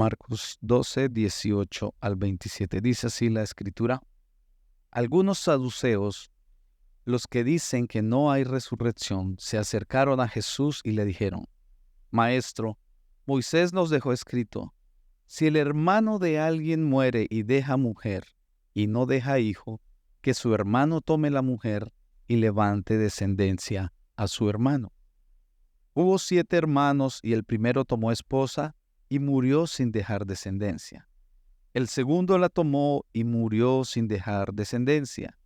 Marcos 12, 18 al 27. Dice así la Escritura: Algunos saduceos, los que dicen que no hay resurrección, se acercaron a Jesús y le dijeron: Maestro, Moisés nos dejó escrito: si el hermano de alguien muere y deja mujer, y no deja hijo, que su hermano tome la mujer y levante descendencia a su hermano. Hubo 7 hermanos, y el primero tomó esposa y murió sin dejar descendencia. El segundo la tomó y murió sin dejar descendencia.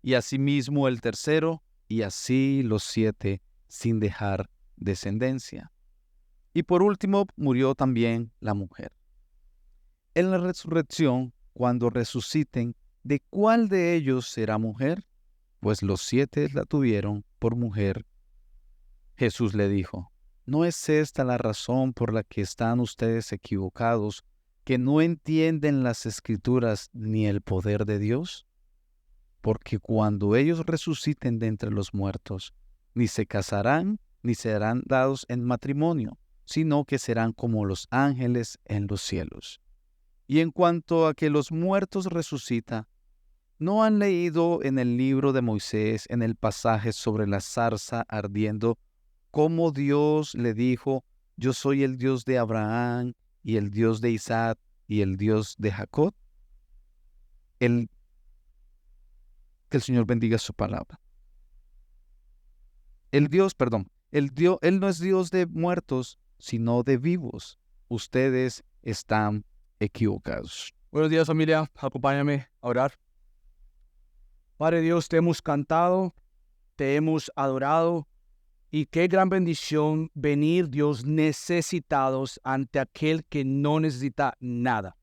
Y asimismo el tercero, y así los 7 sin dejar descendencia. Y por último murió también la mujer. En la resurrección, cuando resuciten, ¿de cuál de ellos será mujer? Pues los 7 la tuvieron por mujer. Jesús le dijo: ¿no es esta la razón por la que están ustedes equivocados, que no entienden las Escrituras ni el poder de Dios? Porque cuando ellos resuciten de entre los muertos, ni se casarán ni serán dados en matrimonio, sino que serán como los ángeles en los cielos. Y en cuanto a que los muertos resucitan, ¿no han leído en el libro de Moisés, en el pasaje sobre la zarza ardiendo, cómo Dios le dijo: yo soy el Dios de Abraham, y el Dios de Isaac, y el Dios de Jacob? Que el Señor bendiga su palabra. Él no es Dios de muertos, sino de vivos. Ustedes están equivocados. Buenos días, familia. Acompáñame a orar. Padre Dios, te hemos cantado, te hemos adorado, y qué gran bendición venir, Dios, necesitados ante aquel que no necesita nada.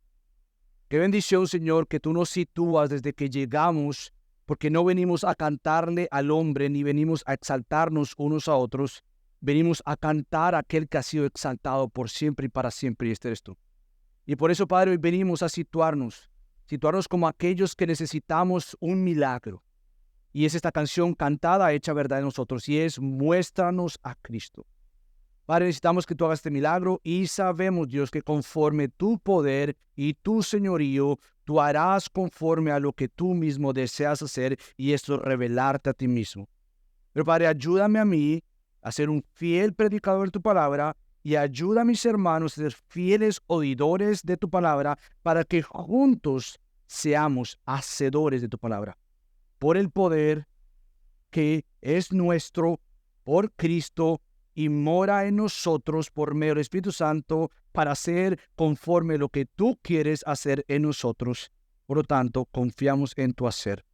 Qué bendición, Señor, que tú nos sitúas desde que llegamos, porque no venimos a cantarle al hombre, ni venimos a exaltarnos unos a otros. Venimos a cantar a aquel que ha sido exaltado por siempre y para siempre, y este eres tú. Y por eso, Padre, hoy venimos a situarnos como aquellos que necesitamos un milagro. Y es esta canción cantada, hecha verdad en nosotros, y es: muéstranos a Cristo. Padre, necesitamos que tú hagas este milagro, y sabemos, Dios, que conforme tu poder y tu señorío, tú harás conforme a lo que tú mismo deseas hacer, y esto es revelarte a ti mismo. Pero Padre, ayúdame a mí a ser un fiel predicador de tu palabra, y ayuda a mis hermanos a ser fieles oidores de tu palabra, para que juntos seamos hacedores de tu palabra. Por el poder que es nuestro, por Cristo, y mora en nosotros por medio del Espíritu Santo, para hacer conforme a lo que tú quieres hacer en nosotros. Por lo tanto, confiamos en tu hacer.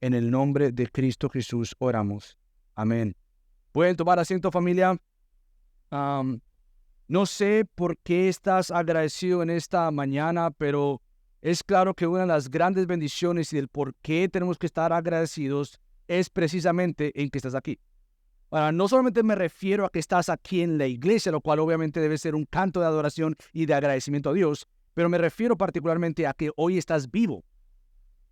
En el nombre de Cristo Jesús oramos. Amén. Pueden tomar asiento, familia. No sé por qué estás agradecido en esta mañana, pero es claro que una de las grandes bendiciones y del por qué tenemos que estar agradecidos es precisamente en que estás aquí. Ahora, no solamente me refiero a que estás aquí en la iglesia, lo cual obviamente debe ser un canto de adoración y de agradecimiento a Dios, pero me refiero particularmente a que hoy estás vivo.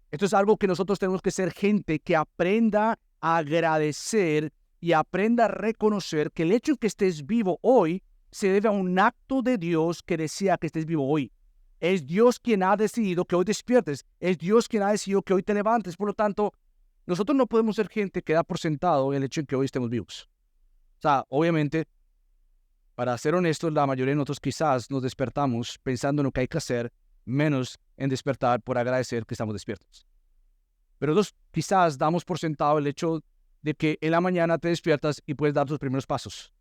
Esto es algo que nosotros tenemos que ser gente que aprenda a agradecer y aprenda a reconocer que el hecho de que estés vivo hoy se debe a un acto de Dios que desea que estés vivo hoy. Es Dios quien ha decidido que hoy despiertes. Es Dios quien ha decidido que hoy te levantes. Por lo tanto, nosotros no podemos ser gente que da por sentado el hecho de que hoy estemos vivos. O sea, obviamente, para ser honestos, la mayoría de nosotros quizás nos despertamos pensando en lo que hay que hacer, menos en despertar por agradecer que estamos despiertos. Pero nosotros quizás damos por sentado el hecho de que en la mañana te despiertas y puedes dar tus primeros pasos.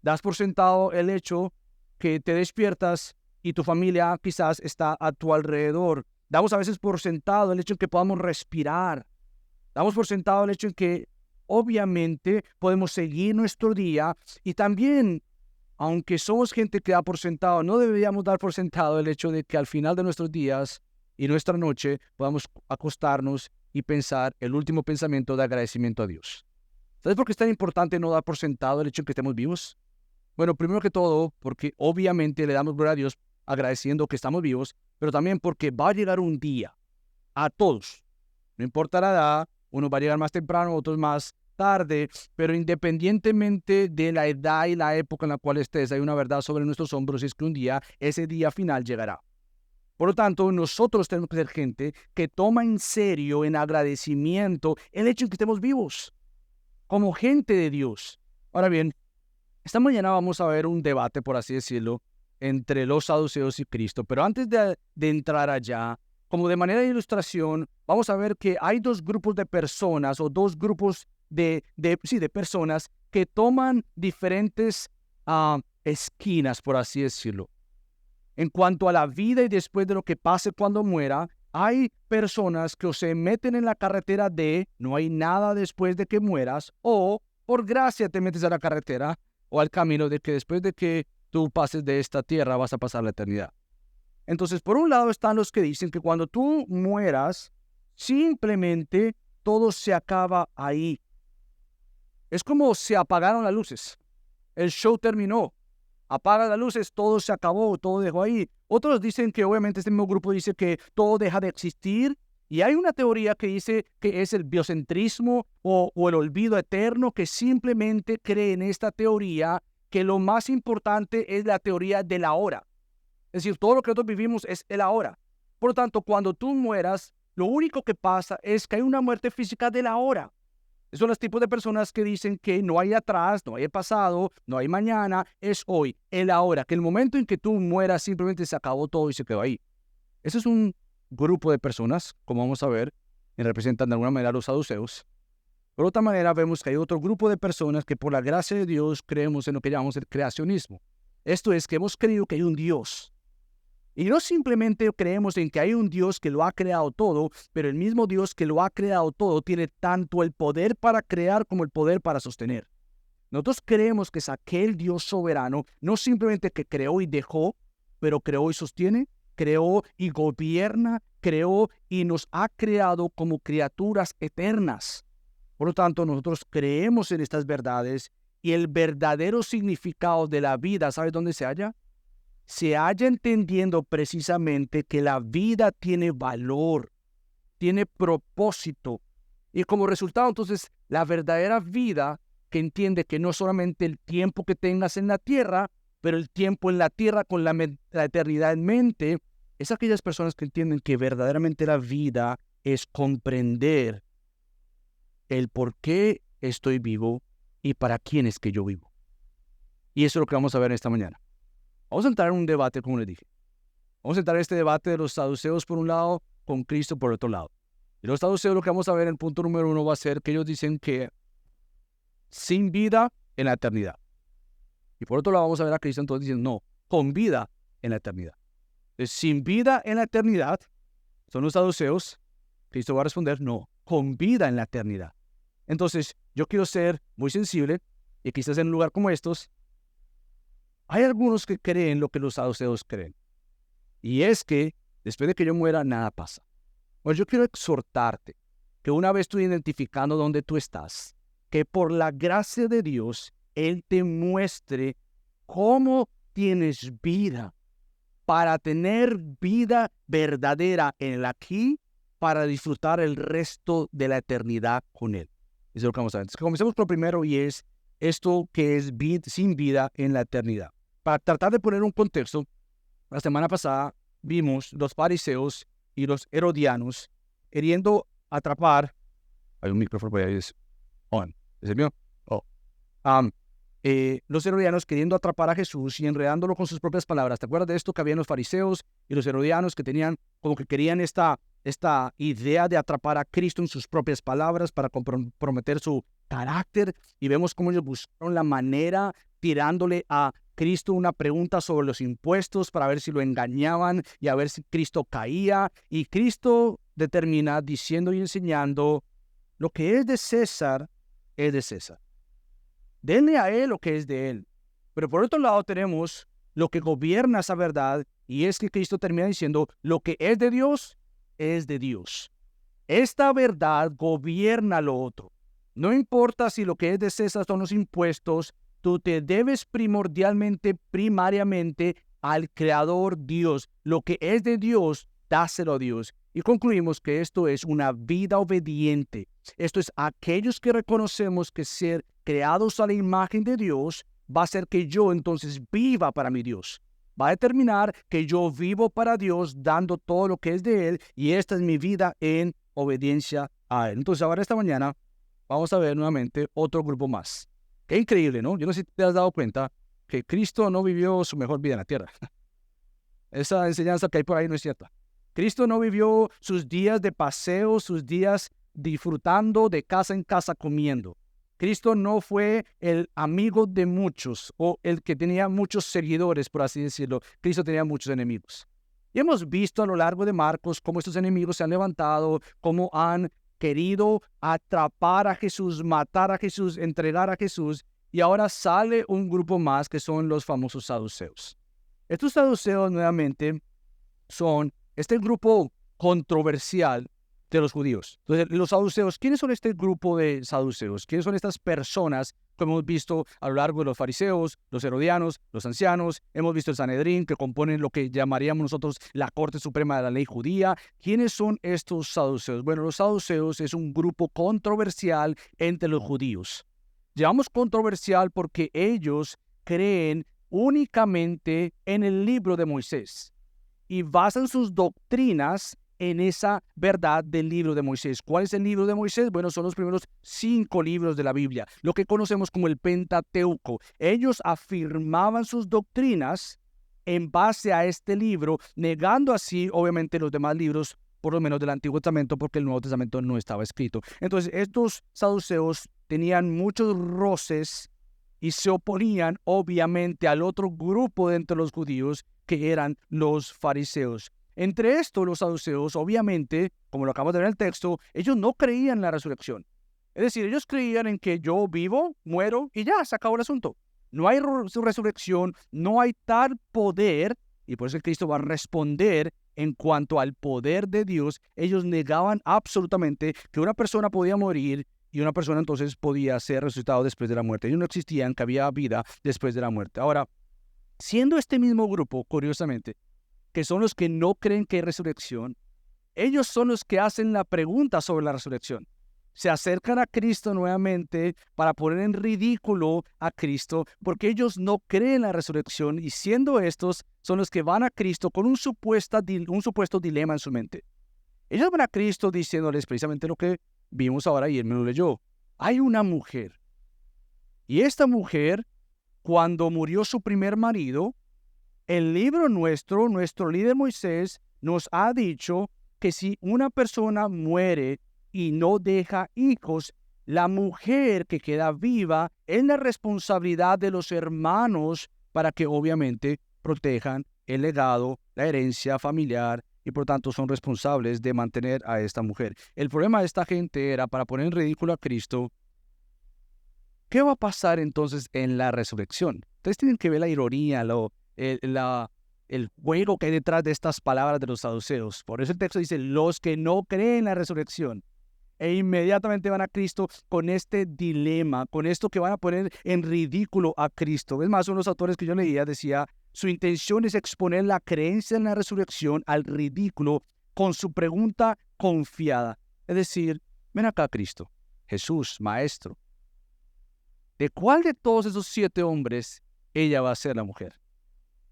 Das por sentado el hecho que te despiertas y tu familia quizás está a tu alrededor. Damos a veces por sentado el hecho de que podamos respirar. Damos por sentado el hecho de que obviamente podemos seguir nuestro día, y también, aunque somos gente que da por sentado, no deberíamos dar por sentado el hecho de que al final de nuestros días y nuestra noche podamos acostarnos y pensar el último pensamiento de agradecimiento a Dios. ¿Sabes por qué es tan importante no dar por sentado el hecho de que estemos vivos? Bueno, primero que todo, porque obviamente le damos gloria a Dios agradeciendo que estamos vivos, pero también porque va a llegar un día a todos, no importa la edad, unos va a llegar más temprano, otros más tarde, pero independientemente de la edad y la época en la cual estés, hay una verdad sobre nuestros hombros y es que un día, ese día final llegará. Por lo tanto, nosotros tenemos que ser gente que toma en serio, en agradecimiento, el hecho de que estemos vivos, como gente de Dios. Ahora bien, esta mañana vamos a ver un debate, por así decirlo, entre los saduceos y Cristo. Pero antes de entrar allá, como de manera de ilustración, vamos a ver que hay dos grupos de personas o dos grupos de personas que toman diferentes esquinas, por así decirlo. En cuanto a la vida y después de lo que pase cuando muera, hay personas que o se meten en la carretera de no hay nada después de que mueras, o por gracia te metes a la carretera o al camino de que después de que tú pases de esta tierra vas a pasar la eternidad. Entonces, por un lado están los que dicen que cuando tú mueras, simplemente todo se acaba ahí. Es como se apagaron las luces. El show terminó. Apaga las luces, todo se acabó, todo dejó ahí. Otros dicen que obviamente este mismo grupo dice que todo deja de existir. Y hay una teoría que dice que es el biocentrismo o el olvido eterno, que simplemente cree en esta teoría que lo más importante es la teoría del ahora. Es decir, todo lo que nosotros vivimos es el ahora. Por lo tanto, cuando tú mueras, lo único que pasa es que hay una muerte física del ahora. Esos son los tipos de personas que dicen que no hay atrás, no hay pasado, no hay mañana, es hoy, el ahora, que el momento en que tú mueras simplemente se acabó todo y se quedó ahí. Ese es un grupo de personas, como vamos a ver, que representan de alguna manera a los saduceos. Por otra manera, vemos que hay otro grupo de personas que por la gracia de Dios creemos en lo que llamamos el creacionismo. Esto es que hemos creído que hay un Dios. Y no simplemente creemos en que hay un Dios que lo ha creado todo, pero el mismo Dios que lo ha creado todo tiene tanto el poder para crear como el poder para sostener. Nosotros creemos que es aquel Dios soberano, no simplemente que creó y dejó, pero creó y sostiene, creó y gobierna, creó y nos ha creado como criaturas eternas. Por lo tanto, nosotros creemos en estas verdades y el verdadero significado de la vida, ¿sabes dónde se halla? Se halla entendiendo precisamente que la vida tiene valor, tiene propósito. Y como resultado, entonces, la verdadera vida que entiende que no solamente el tiempo que tengas en la tierra, pero el tiempo en la tierra con la eternidad en mente, es aquellas personas que entienden que verdaderamente la vida es comprender el por qué estoy vivo y para quién es que yo vivo. Y eso es lo que vamos a ver esta mañana. Vamos a entrar en un debate, como les dije. Vamos a entrar en este debate de los saduceos por un lado, con Cristo por otro lado. Y los saduceos, lo que vamos a ver en el punto número 1 va a ser que ellos dicen que sin vida en la eternidad. Y por otro lado vamos a ver a Cristo entonces diciendo no, con vida en la eternidad. Entonces, sin vida en la eternidad, son los saduceos. Cristo va a responder no, con vida en la eternidad. Entonces, yo quiero ser muy sensible y quizás en un lugar como estos, hay algunos que creen lo que los saduceos creen. Y es que después de que yo muera, nada pasa. Pues yo quiero exhortarte que una vez tú identificando dónde tú estás, que por la gracia de Dios, Él te muestre cómo tienes vida para tener vida verdadera en el aquí, para disfrutar el resto de la eternidad con Él. Eso es lo que vamos a ver. Entonces, comencemos por lo primero y es esto que es sin vida en la eternidad. Para tratar de poner un contexto, la semana pasada vimos los fariseos y los herodianos queriendo atrapar. Hay un micrófono por ahí. ¿Es el mío? Oh. Los herodianos queriendo atrapar a Jesús y enredándolo con sus propias palabras. ¿Te acuerdas de esto que habían los fariseos y los herodianos que tenían como que querían esta idea de atrapar a Cristo en sus propias palabras para comprometer su carácter? Y vemos cómo ellos buscaron la manera tirándole a Cristo una pregunta sobre los impuestos para ver si lo engañaban y a ver si Cristo caía. Y Cristo determina diciendo y enseñando lo que es de César es de César. Denle a él lo que es de él. Pero por otro lado tenemos lo que gobierna esa verdad y es que Cristo termina diciendo lo que es de Dios es de Dios. Esta verdad gobierna lo otro. No importa si lo que es de César son los impuestos, tú te debes primariamente al Creador Dios. Lo que es de Dios dáselo a Dios. Y concluimos que esto es una vida obediente. Esto es aquellos que reconocemos que ser creados a la imagen de Dios va a hacer que yo entonces viva para mi Dios. Va a determinar que yo vivo para Dios dando todo lo que es de Él y esta es mi vida en obediencia a Él. Entonces ahora esta mañana vamos a ver nuevamente otro grupo más. Qué increíble, ¿no? Yo no sé si te has dado cuenta que Cristo no vivió su mejor vida en la tierra. Esa enseñanza que hay por ahí no es cierta. Cristo no vivió sus días de paseo, sus días disfrutando de casa en casa comiendo. Cristo no fue el amigo de muchos o el que tenía muchos seguidores, por así decirlo. Cristo tenía muchos enemigos. Y hemos visto a lo largo de Marcos cómo estos enemigos se han levantado, cómo han querido atrapar a Jesús, matar a Jesús, entregar a Jesús. Y ahora sale un grupo más que son los famosos saduceos. Estos saduceos nuevamente son este grupo controversial de los judíos. Entonces, los saduceos, ¿quiénes son este grupo de saduceos? ¿Quiénes son estas personas que hemos visto a lo largo de los fariseos, los herodianos, los ancianos? Hemos visto el Sanedrín, que componen lo que llamaríamos nosotros la Corte Suprema de la Ley Judía. ¿Quiénes son estos saduceos? Bueno, los saduceos es un grupo controversial entre los judíos. Llamamos controversial porque ellos creen únicamente en el libro de Moisés y basan sus doctrinas en esa verdad del libro de Moisés. ¿Cuál es el libro de Moisés? Bueno, son los primeros 5 libros de la Biblia, lo que conocemos como el Pentateuco. Ellos afirmaban sus doctrinas en base a este libro, negando así, obviamente, los demás libros, por lo menos del Antiguo Testamento, porque el Nuevo Testamento no estaba escrito. Entonces, estos saduceos tenían muchos roces y se oponían, obviamente, al otro grupo de entre los judíos, que eran los fariseos. Entre estos, los saduceos, obviamente, como lo acabamos de ver en el texto, ellos no creían en la resurrección. Es decir, ellos creían en que yo vivo, muero y ya, se acabó el asunto. No hay resurrección, no hay tal poder, y por eso Cristo va a responder en cuanto al poder de Dios. Ellos negaban absolutamente que una persona podía morir y una persona entonces podía ser resucitado después de la muerte. Ellos no existían, que había vida después de la muerte. Ahora, siendo este mismo grupo, curiosamente, que son los que no creen que hay resurrección, ellos son los que hacen la pregunta sobre la resurrección. Se acercan a Cristo nuevamente para poner en ridículo a Cristo, porque ellos no creen en la resurrección, y siendo estos, son los que van a Cristo con un supuesto dilema en su mente. Ellos van a Cristo diciéndoles precisamente lo que vimos ahora y él me lo leyó. Hay una mujer, y esta mujer, cuando murió su primer marido, el libro nuestro líder Moisés, nos ha dicho que si una persona muere y no deja hijos, la mujer que queda viva es la responsabilidad de los hermanos para que obviamente protejan el legado, la herencia familiar, y por tanto son responsables de mantener a esta mujer. El problema de esta gente era, para poner en ridículo a Cristo, ¿qué va a pasar entonces en la resurrección? Ustedes tienen que ver la ironía, el juego que hay detrás de estas palabras de los saduceos. Por eso el texto dice, los que no creen en la resurrección. E inmediatamente van a Cristo con este dilema, con esto que van a poner en ridículo a Cristo. Es más, uno de los autores que yo leía decía, su intención es exponer la creencia en la resurrección al ridículo con su pregunta confiada. Es decir, ven acá Cristo, Jesús, Maestro. ¿De cuál de todos esos 7 hombres ella va a ser la mujer?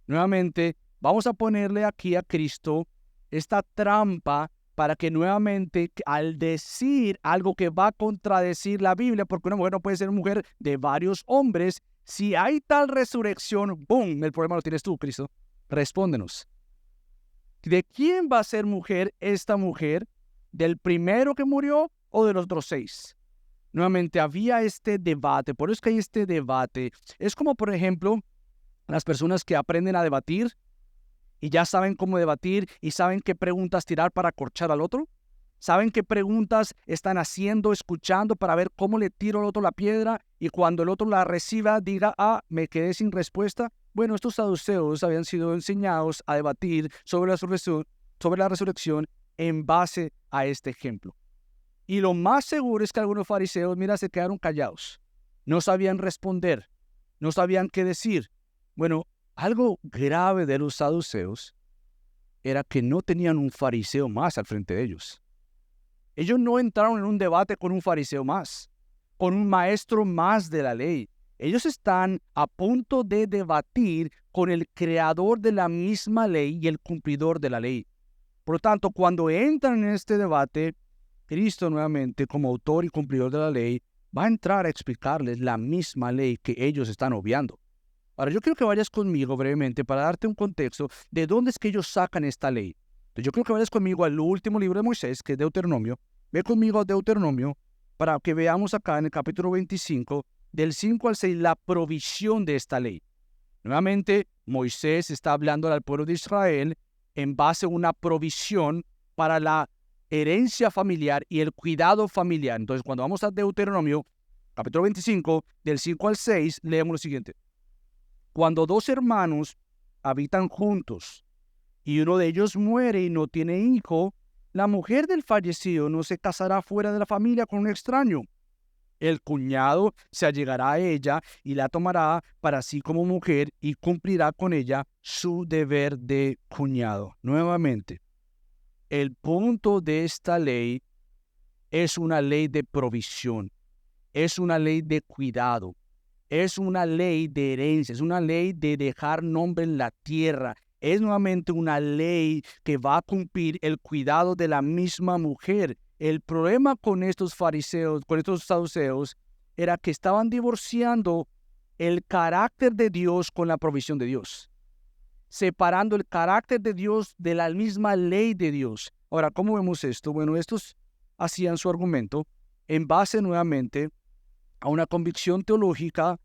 Nuevamente, vamos a ponerle aquí a Cristo esta trampa para que nuevamente, al decir algo que va a contradecir la Biblia, porque una mujer no puede ser mujer de varios hombres, si hay tal resurrección, ¡boom!, el problema lo tienes tú, Cristo. Respóndenos. ¿De quién va a ser mujer esta mujer? ¿Del primero que murió o de los otros 6? Nuevamente, había este debate, por eso es que hay este debate. Es como, por ejemplo, las personas que aprenden a debatir y ya saben cómo debatir y saben qué preguntas tirar para acorchar al otro. Saben qué preguntas están haciendo, escuchando para ver cómo le tiro al otro la piedra y cuando el otro la reciba diga, me quedé sin respuesta. Bueno, estos saduceos habían sido enseñados a debatir sobre la resurrección en base a este ejemplo. Y lo más seguro es que algunos fariseos, se quedaron callados. No sabían responder, no sabían qué decir. Bueno, algo grave de los saduceos era que no tenían un fariseo más al frente de ellos. Ellos no entraron en un debate con un fariseo más, con un maestro más de la ley. Ellos están a punto de debatir con el creador de la misma ley y el cumplidor de la ley. Por lo tanto, cuando entran en este debate, Cristo nuevamente, como autor y cumplidor de la ley, va a entrar a explicarles la misma ley que ellos están obviando. Ahora, yo quiero que vayas conmigo brevemente para darte un contexto de dónde es que ellos sacan esta ley. Entonces, yo quiero que vayas conmigo al último libro de Moisés, que es Deuteronomio. Ve conmigo a Deuteronomio para que veamos acá en el capítulo 25, del 5 al 6, la provisión de esta ley. Nuevamente, Moisés está hablando al pueblo de Israel en base a una provisión para la herencia familiar y el cuidado familiar. Entonces, cuando vamos a Deuteronomio, capítulo 25, del 5 al 6, leemos lo siguiente. Cuando dos hermanos habitan juntos y uno de ellos muere y no tiene hijo, la mujer del fallecido no se casará fuera de la familia con un extraño. El cuñado se allegará a ella y la tomará para sí como mujer y cumplirá con ella su deber de cuñado. Nuevamente, el punto de esta ley es una ley de provisión, es una ley de cuidado, es una ley de herencia, es una ley de dejar nombre en la tierra. Es nuevamente una ley que va a cumplir el cuidado de la misma mujer. El problema con estos fariseos, con estos saduceos, era que estaban divorciando el carácter de Dios con la provisión de Dios, separando el carácter de Dios de la misma ley de Dios. Ahora, ¿cómo vemos esto? Bueno, estos hacían su argumento en base nuevamente a una convicción teológica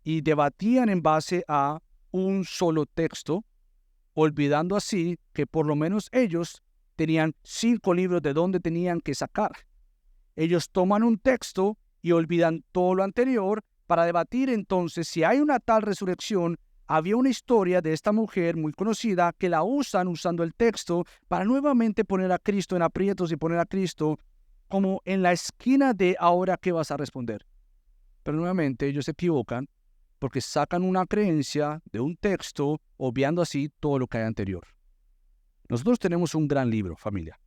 y debatían en base a un solo texto, olvidando así que por lo menos ellos tenían 5 libros de donde tenían que sacar. Ellos toman un texto y olvidan todo lo anterior para debatir entonces si hay una tal resurrección. Había una historia de esta mujer muy conocida que la usan usando el texto para nuevamente poner a Cristo en aprietos y poner a Cristo como en la esquina de ahora qué vas a responder. Pero nuevamente ellos se equivocan porque sacan una creencia de un texto obviando así todo lo que hay anterior. Nosotros tenemos un gran libro, familia.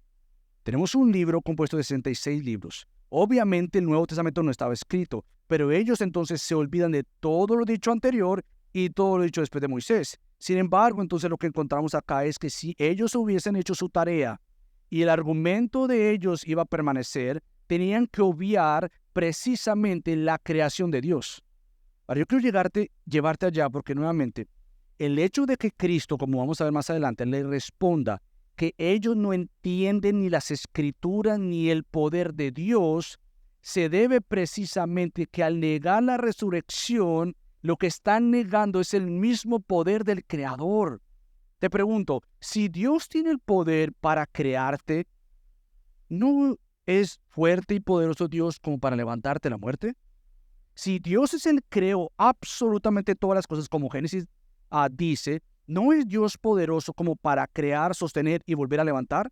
Tenemos un libro compuesto de 66 libros. Obviamente el Nuevo Testamento no estaba escrito, pero ellos entonces se olvidan de todo lo dicho anterior y todo lo dicho después de Moisés. Sin embargo, entonces lo que encontramos acá es que si ellos hubiesen hecho su tarea y el argumento de ellos iba a permanecer, tenían que obviar precisamente la creación de Dios. Ahora, yo quiero llevarte allá porque nuevamente el hecho de que Cristo, como vamos a ver más adelante, le responda que ellos no entienden ni las escrituras ni el poder de Dios, se debe precisamente que al negar la resurrección, lo que están negando es el mismo poder del Creador. Te pregunto, si Dios tiene el poder para crearte, ¿no es fuerte y poderoso Dios como para levantarte de la muerte? Si Dios es el creó absolutamente todas las cosas, como Génesis dice, ¿no es Dios poderoso como para crear, sostener y volver a levantar?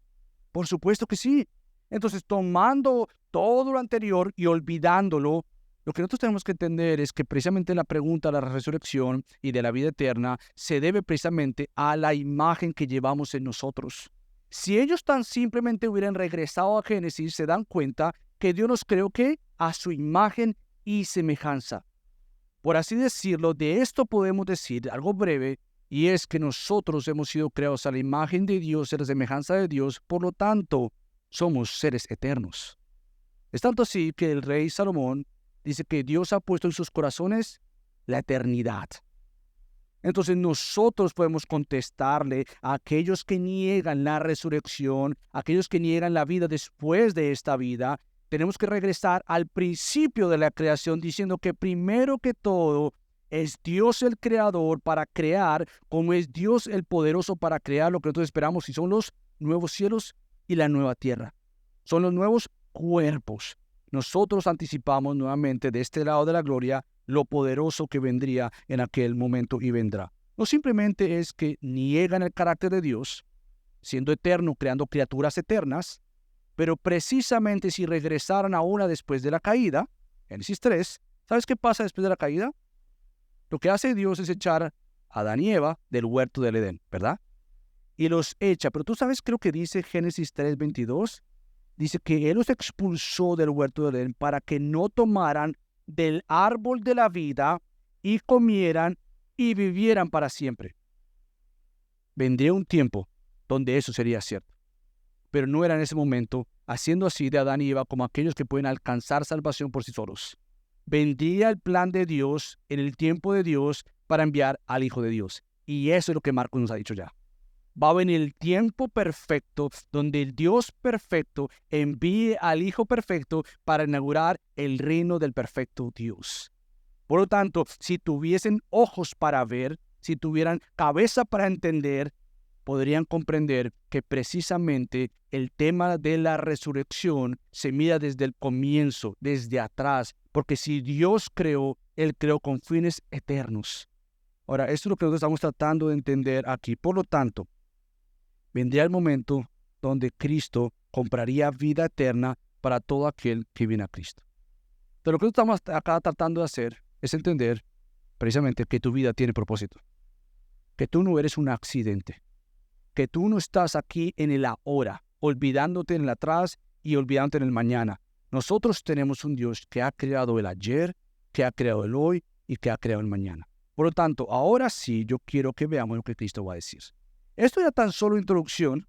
Por supuesto que sí. Entonces, tomando todo lo anterior y olvidándolo, lo que nosotros tenemos que entender es que precisamente la pregunta de la resurrección y de la vida eterna se debe precisamente a la imagen que llevamos en nosotros. Si ellos tan simplemente hubieran regresado a Génesis, se dan cuenta que Dios nos creó ¿qué? A su imagen y semejanza. Por así decirlo, de esto podemos decir algo breve, y es que nosotros hemos sido creados a la imagen de Dios, a la semejanza de Dios, por lo tanto, somos seres eternos. Es tanto así que el rey Salomón dice que Dios ha puesto en sus corazones la eternidad. Entonces nosotros podemos contestarle a aquellos que niegan la resurrección, a aquellos que niegan la vida después de esta vida. Tenemos que regresar al principio de la creación diciendo que primero que todo es Dios el creador para crear, como es Dios el poderoso para crear lo que nosotros esperamos, y son los nuevos cielos y la nueva tierra. Son los nuevos cuerpos. Nosotros anticipamos nuevamente de este lado de la gloria lo poderoso que vendría en aquel momento y vendrá. No simplemente es que niegan el carácter de Dios, siendo eterno, creando criaturas eternas, pero precisamente si regresaran a una después de la caída, Génesis 3, ¿sabes qué pasa después de la caída? Lo que hace Dios es echar a Adán y Eva del huerto del Edén, ¿verdad? y los echa. Pero tú sabes, creo que dice Génesis 3:22, dice que Él los expulsó del huerto de Edén para que no tomaran del árbol de la vida y comieran y vivieran para siempre. Vendría un tiempo donde eso sería cierto, pero no era en ese momento, haciendo así de Adán y Eva como aquellos que pueden alcanzar salvación por sí solos. Vendría el plan de Dios en el tiempo de Dios para enviar al Hijo de Dios. Y eso es lo que Marcos nos ha dicho ya. Va a venir el tiempo perfecto donde el Dios perfecto envíe al Hijo perfecto para inaugurar el reino del perfecto Dios. Por lo tanto, si tuviesen ojos para ver, si tuvieran cabeza para entender, podrían comprender que precisamente el tema de la resurrección se mira desde el comienzo, desde atrás, porque si Dios creó, Él creó con fines eternos. Ahora, esto es lo que nosotros estamos tratando de entender aquí. Por lo tanto, vendría el momento donde Cristo compraría vida eterna para todo aquel que viene a Cristo. Pero lo que estamos acá tratando de hacer es entender precisamente que tu vida tiene propósito, que tú no eres un accidente, que tú no estás aquí en el ahora, olvidándote en el atrás y olvidándote en el mañana. Nosotros tenemos un Dios que ha creado el ayer, que ha creado el hoy y que ha creado el mañana. Por lo tanto, ahora sí yo quiero que veamos lo que Cristo va a decir. Esto ya tan solo introducción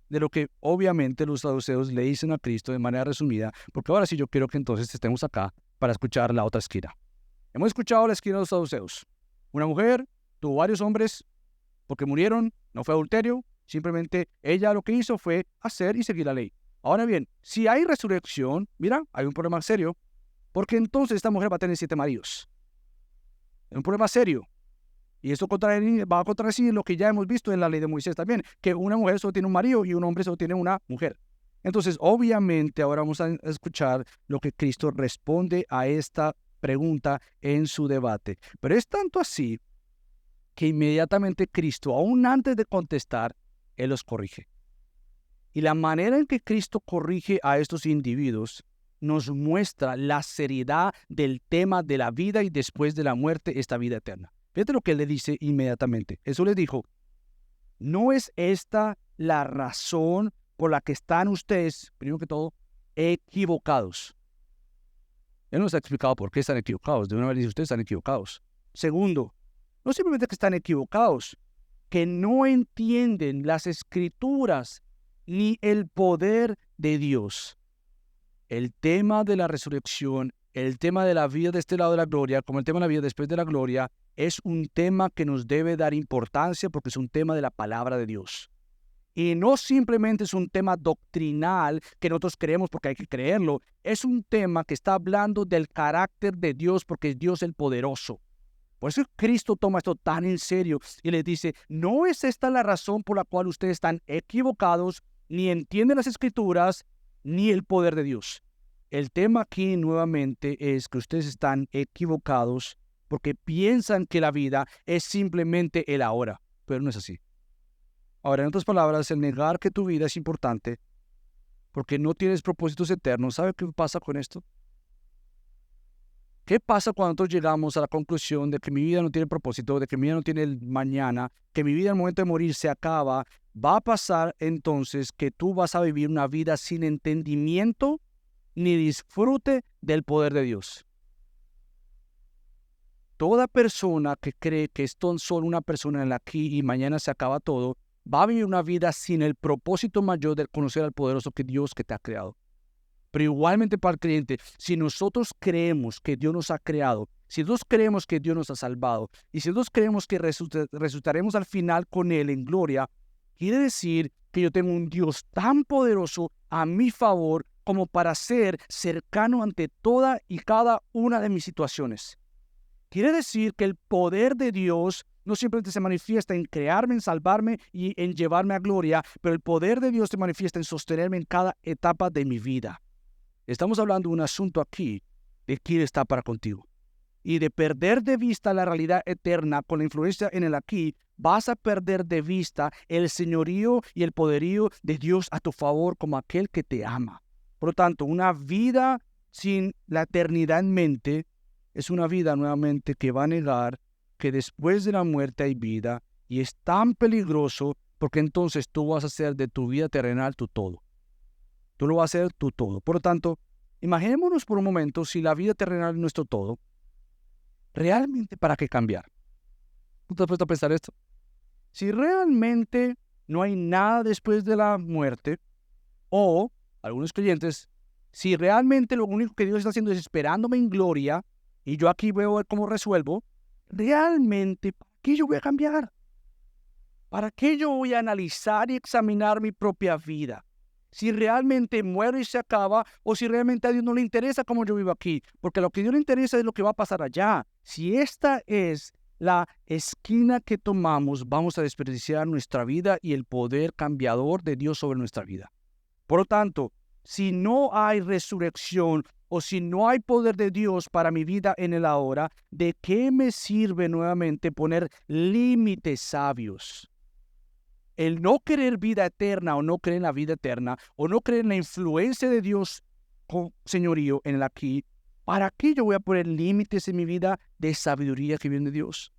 de lo que obviamente los saduceos le dicen a Cristo de manera resumida, porque ahora sí yo quiero que entonces estemos acá para escuchar la otra esquina. Hemos escuchado la esquina de los saduceos. Una mujer tuvo varios hombres porque murieron, no fue adulterio, simplemente ella lo que hizo fue hacer y seguir la ley. Ahora bien, si hay resurrección, mira, hay un problema serio, porque entonces esta mujer va a tener 7 maridos. Es un problema serio. Y esto va a contradecir lo que ya hemos visto en la ley de Moisés también, que una mujer solo tiene un marido y un hombre solo tiene una mujer. Entonces, obviamente, ahora vamos a escuchar lo que Cristo responde a esta pregunta en su debate. Pero es tanto así que inmediatamente Cristo, aún antes de contestar, Él los corrige. Y la manera en que Cristo corrige a estos individuos nos muestra la seriedad del tema de la vida y después de la muerte, esta vida eterna. Fíjate lo que Él le dice inmediatamente. Eso les dijo, ¿no es esta la razón por la que están ustedes, primero que todo, equivocados? Él nos ha explicado por qué están equivocados. De una vez dice, ustedes están equivocados. Segundo, no simplemente que están equivocados, que no entienden las escrituras ni el poder de Dios. El tema de la resurrección, el tema de la vida de este lado de la gloria, como el tema de la vida después de la gloria, es un tema que nos debe dar importancia porque es un tema de la palabra de Dios. Y no simplemente es un tema doctrinal que nosotros creemos porque hay que creerlo. Es un tema que está hablando del carácter de Dios porque es Dios el poderoso. Por eso Cristo toma esto tan en serio y les dice, no es esta la razón por la cual ustedes están equivocados, ni entienden las escrituras, ni el poder de Dios. El tema aquí nuevamente es que ustedes están equivocados porque piensan que la vida es simplemente el ahora, pero no es así. Ahora, en otras palabras, el negar que tu vida es importante porque no tienes propósitos eternos, ¿sabe qué pasa con esto? ¿Qué pasa cuando nosotros llegamos a la conclusión de que mi vida no tiene propósito, de que mi vida no tiene el mañana, que mi vida al momento de morir se acaba? Va a pasar entonces que tú vas a vivir una vida sin entendimiento ni disfrute del poder de Dios. Toda persona que cree que es tan solo una persona en la aquí y mañana se acaba todo, va a vivir una vida sin el propósito mayor de conocer al poderoso que Dios que te ha creado. Pero igualmente para el creyente, si nosotros creemos que Dios nos ha creado, si nosotros creemos que Dios nos ha salvado, y si nosotros creemos que resucitaremos al final con Él en gloria, quiere decir que yo tengo un Dios tan poderoso a mi favor como para ser cercano ante toda y cada una de mis situaciones. Quiere decir que el poder de Dios no simplemente se manifiesta en crearme, en salvarme y en llevarme a gloria, pero el poder de Dios se manifiesta en sostenerme en cada etapa de mi vida. Estamos hablando de un asunto aquí de quién está para contigo. Y de perder de vista la realidad eterna con la influencia en el aquí, vas a perder de vista el señorío y el poderío de Dios a tu favor como aquel que te ama. Por lo tanto, una vida sin la eternidad en mente es una vida nuevamente que va a negar que después de la muerte hay vida y es tan peligroso porque entonces tú vas a hacer de tu vida terrenal tu todo. Tú lo vas a hacer tu todo. Por lo tanto, imaginémonos por un momento si la vida terrenal es nuestro todo, ¿realmente para qué cambiar? ¿Tú te has puesto a pensar esto? Si realmente no hay nada después de la muerte, o algunos creyentes, si realmente lo único que Dios está haciendo es esperándome en gloria, y yo aquí voy a ver cómo resuelvo, realmente, ¿para qué yo voy a cambiar? ¿Para qué yo voy a analizar y examinar mi propia vida? Si realmente muero y se acaba, o si realmente a Dios no le interesa cómo yo vivo aquí, porque lo que a Dios le interesa es lo que va a pasar allá. Si esta es la esquina que tomamos, vamos a desperdiciar nuestra vida y el poder cambiador de Dios sobre nuestra vida. Por lo tanto, si no hay resurrección o si no hay poder de Dios para mi vida en el ahora, ¿de qué me sirve nuevamente poner límites sabios? El no querer vida eterna o no creer en la vida eterna o no creer en la influencia de Dios con señorío en el aquí, ¿para qué yo voy a poner límites en mi vida de sabiduría que viene de Dios?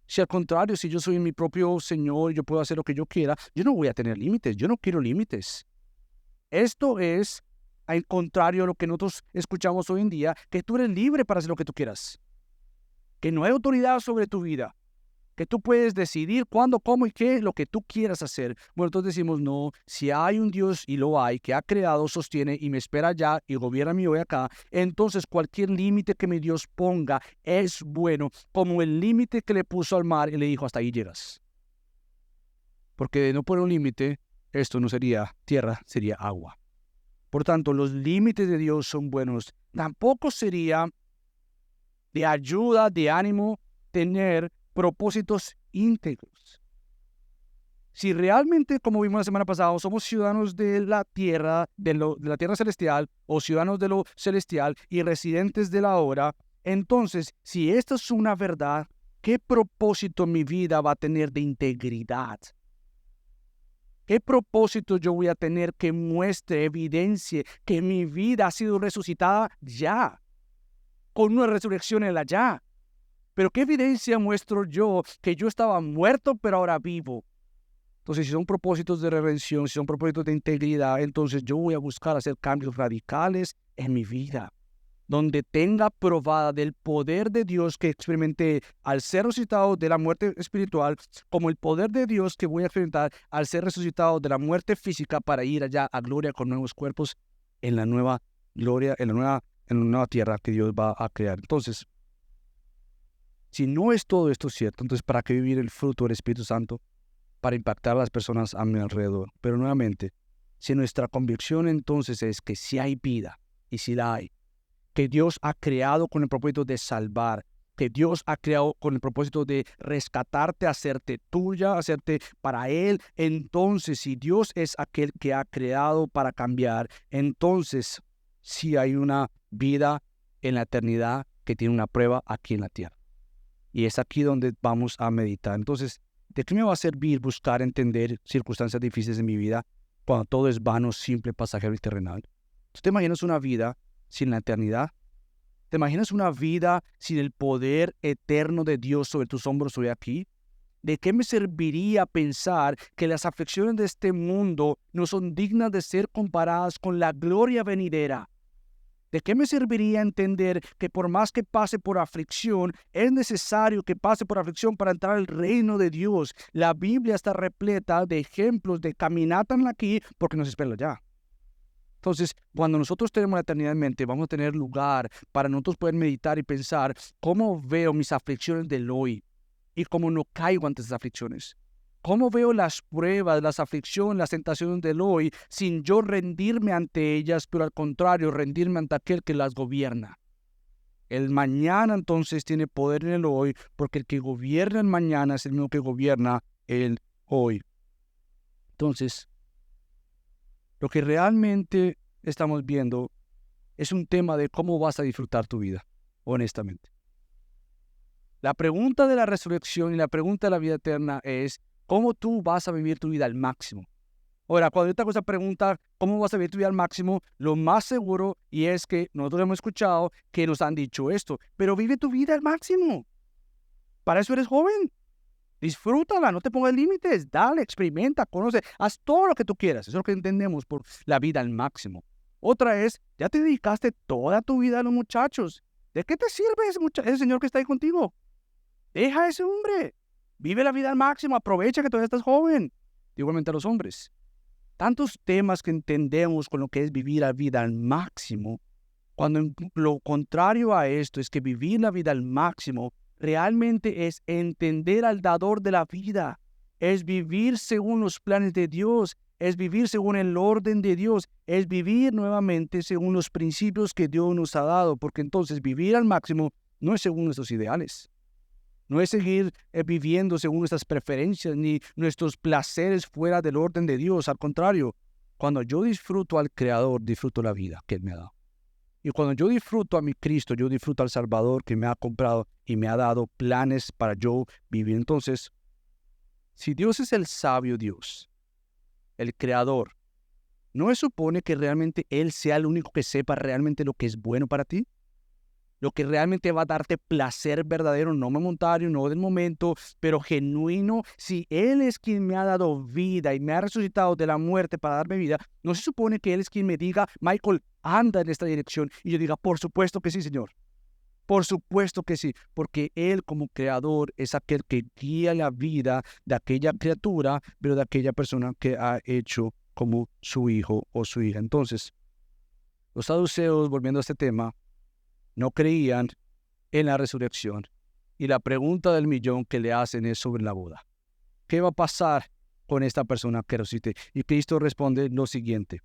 Si al contrario, si yo soy mi propio Señor, yo puedo hacer lo que yo quiera, yo no voy a tener límites, yo no quiero límites. Esto es al contrario a lo que nosotros escuchamos hoy en día, que tú eres libre para hacer lo que tú quieras, que no hay autoridad sobre tu vida, que tú puedes decidir cuándo, cómo y qué lo que tú quieras hacer. Bueno, entonces decimos, no, si hay un Dios y lo hay, que ha creado, sostiene y me espera allá y gobierna mi hoy acá, entonces cualquier límite que mi Dios ponga es bueno, como el límite que le puso al mar y le dijo, hasta ahí llegas. Porque de no poner un límite, esto no sería tierra, sería agua. Por tanto, los límites de Dios son buenos. Tampoco sería de ayuda, de ánimo, tener propósitos íntegros. Si realmente, como vimos la semana pasada, somos ciudadanos de la tierra, de la tierra celestial, o ciudadanos de lo celestial y residentes de la hora, entonces, si esta es una verdad, ¿qué propósito mi vida va a tener de integridad? ¿Qué propósito yo voy a tener que muestre, evidencie que mi vida ha sido resucitada ya, con una resurrección en la ya? Pero ¿qué evidencia muestro yo que yo estaba muerto pero ahora vivo? Entonces, si son propósitos de redención, si son propósitos de integridad, entonces yo voy a buscar hacer cambios radicales en mi vida, donde tenga probada del poder de Dios que experimenté al ser resucitado de la muerte espiritual, como el poder de Dios que voy a experimentar al ser resucitado de la muerte física para ir allá a gloria con nuevos cuerpos en la nueva gloria, en la nueva tierra que Dios va a crear. Entonces, si no es todo esto cierto, entonces ¿para qué vivir el fruto del Espíritu Santo? Para impactar a las personas a mi alrededor. Pero nuevamente, si nuestra convicción entonces es que si hay vida, y si la hay, que Dios ha creado con el propósito de salvar, que Dios ha creado con el propósito de rescatarte, hacerte tuya, hacerte para Él, entonces si Dios es aquel que ha creado para cambiar, entonces sí hay una vida en la eternidad que tiene una prueba aquí en la tierra. Y es aquí donde vamos a meditar. Entonces, ¿de qué me va a servir buscar entender circunstancias difíciles en mi vida cuando todo es vano, simple, pasajero y terrenal? ¿Tú te imaginas una vida sin la eternidad? ¿Te imaginas una vida sin el poder eterno de Dios sobre tus hombros hoy aquí? ¿De qué me serviría pensar que las aflicciones de este mundo no son dignas de ser comparadas con la gloria venidera? ¿De qué me serviría entender que por más que pase por aflicción, es necesario que pase por aflicción para entrar al reino de Dios? La Biblia está repleta de ejemplos de caminatan aquí porque nos espera allá. Entonces, cuando nosotros tenemos la eternidad en mente, vamos a tener lugar para nosotros poder meditar y pensar cómo veo mis aflicciones del hoy y cómo no caigo ante esas aflicciones. ¿Cómo veo las pruebas, las aflicciones, las tentaciones del hoy sin yo rendirme ante ellas, pero al contrario, rendirme ante aquel que las gobierna? El mañana entonces tiene poder en el hoy, porque el que gobierna el mañana es el mismo que gobierna el hoy. Entonces, lo que realmente estamos viendo es un tema de cómo vas a disfrutar tu vida, honestamente. La pregunta de la resurrección y la pregunta de la vida eterna es cómo tú vas a vivir tu vida al máximo. Ahora, cuando esta cosa pregunta cómo vas a vivir tu vida al máximo, lo más seguro y es que nosotros hemos escuchado que nos han dicho esto, pero vive tu vida al máximo. Para eso eres joven. Disfrútala, no te pongas límites, dale, experimenta, conoce, haz todo lo que tú quieras. Eso es lo que entendemos por la vida al máximo. Otra es, ya te dedicaste toda tu vida a los muchachos. ¿De qué te sirve ese señor que está ahí contigo? Deja a ese hombre. Vive la vida al máximo, aprovecha que todavía estás joven. Igualmente a los hombres. Tantos temas que entendemos con lo que es vivir la vida al máximo, cuando lo contrario a esto es que vivir la vida al máximo realmente es entender al dador de la vida, es vivir según los planes de Dios, es vivir según el orden de Dios, es vivir nuevamente según los principios que Dios nos ha dado, porque entonces vivir al máximo no es según nuestros ideales. No es seguir viviendo según nuestras preferencias ni nuestros placeres fuera del orden de Dios. Al contrario, cuando yo disfruto al Creador, disfruto la vida que Él me ha dado. Y cuando yo disfruto a mi Cristo, yo disfruto al Salvador que me ha comprado y me ha dado planes para yo vivir. Entonces, si Dios es el sabio Dios, el Creador, ¿no se supone que realmente Él sea el único que sepa realmente lo que es bueno para ti? Lo que realmente va a darte placer verdadero, no momentario, no del momento, pero genuino. Si Él es quien me ha dado vida y me ha resucitado de la muerte para darme vida, ¿no se supone que Él es quien me diga, Michael, anda en esta dirección? Y yo diga, por supuesto que sí, Señor. Por supuesto que sí, porque Él como creador es aquel que guía la vida de aquella criatura, pero de aquella persona que ha hecho como su hijo o su hija. Entonces, los saduceos, volviendo a este tema, no creían en la resurrección. Y la pregunta del millón que le hacen es sobre la boda. ¿Qué va a pasar con esta persona que resucite? Y Cristo responde lo siguiente.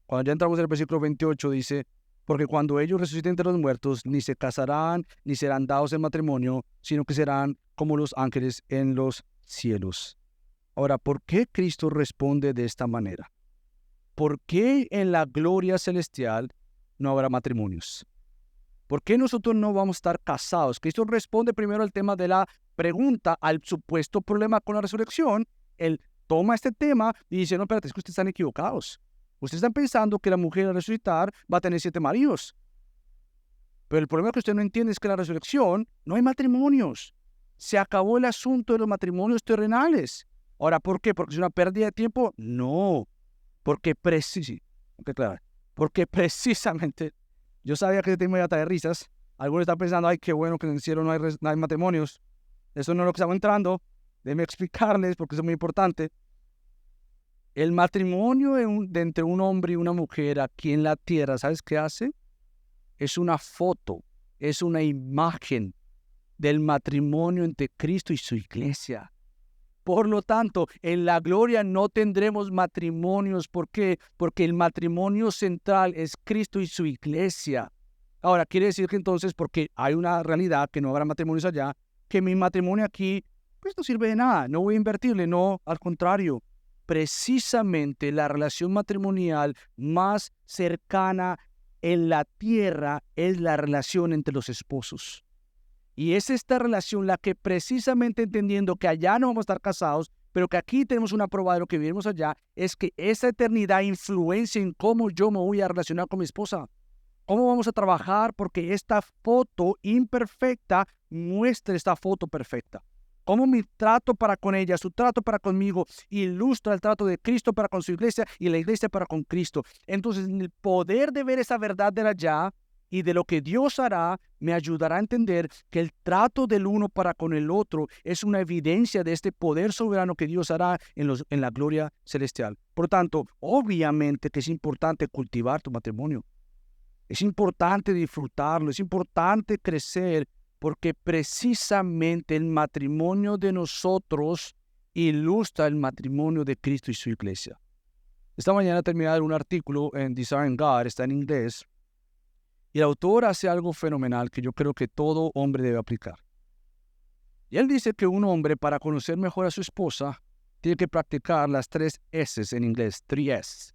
Cuando ya entramos en el versículo 28 dice, porque cuando ellos resuciten entre los muertos, ni se casarán, ni serán dados en matrimonio, sino que serán como los ángeles en los cielos. Ahora, ¿por qué Cristo responde de esta manera? ¿Por qué en la gloria celestial no habrá matrimonios? ¿Por qué nosotros no vamos a estar casados? Cristo responde primero al tema de la pregunta, al supuesto problema con la resurrección. Él toma este tema y dice, no, espérate, es que ustedes están equivocados. Ustedes están pensando que la mujer al resucitar va a tener 7 maridos. Pero el problema que usted no entiende es que en la resurrección no hay matrimonios. Se acabó el asunto de los matrimonios terrenales. Ahora, ¿por qué? ¿Porque es una pérdida de tiempo? No. Porque precisamente... Yo sabía que ese tema iba a traer risas. Algunos están pensando, ay, qué bueno que en el cielo no hay matrimonios. Eso no es lo que estamos entrando. Déjenme explicarles porque eso es muy importante. El matrimonio de entre un hombre y una mujer aquí en la tierra, ¿sabes qué hace? Es una foto, es una imagen del matrimonio entre Cristo y su iglesia. Por lo tanto, en la gloria no tendremos matrimonios. ¿Por qué? Porque el matrimonio central es Cristo y su iglesia. Ahora, quiere decir que entonces, porque hay una realidad que no habrá matrimonios allá, que mi matrimonio aquí, pues no sirve de nada, no voy a invertirle, no, al contrario. Precisamente la relación matrimonial más cercana en la tierra es la relación entre los esposos. Y es esta relación la que precisamente entendiendo que allá no vamos a estar casados, pero que aquí tenemos una prueba de lo que vivimos allá, es que esa eternidad influencia en cómo yo me voy a relacionar con mi esposa. ¿Cómo vamos a trabajar? Porque esta foto imperfecta muestra esta foto perfecta. Cómo mi trato para con ella, su trato para conmigo, ilustra el trato de Cristo para con su iglesia y la iglesia para con Cristo. Entonces, el poder de ver esa verdad de allá y de lo que Dios hará me ayudará a entender que el trato del uno para con el otro es una evidencia de este poder soberano que Dios hará en la gloria celestial. Por tanto, obviamente que es importante cultivar tu matrimonio. Es importante disfrutarlo, es importante crecer, porque precisamente el matrimonio de nosotros ilustra el matrimonio de Cristo y su iglesia. Esta mañana terminé un artículo en Design God, está en inglés, y el autor hace algo fenomenal que yo creo que todo hombre debe aplicar. Y él dice que un hombre, para conocer mejor a su esposa, tiene que practicar las 3 S en inglés, 3 S.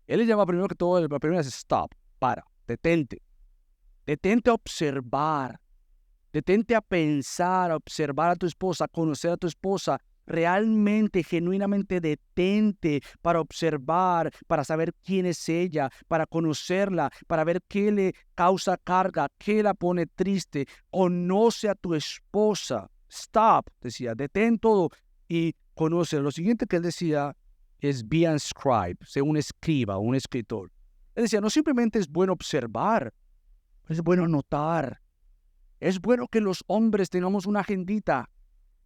Él le llama primero que todo, la primera es stop, para, detente. Detente a observar, detente a pensar, a observar a tu esposa, a conocer a tu esposa. Realmente, genuinamente detente para observar, para saber quién es ella, para conocerla, para ver qué le causa carga, qué la pone triste. Conoce a tu esposa. Stop, decía, detén todo y conoce. Lo siguiente que él decía es be an scribe, sé un escriba, un escritor. Él decía, no simplemente es bueno observar, es bueno anotar. Es bueno que los hombres tengamos una agendita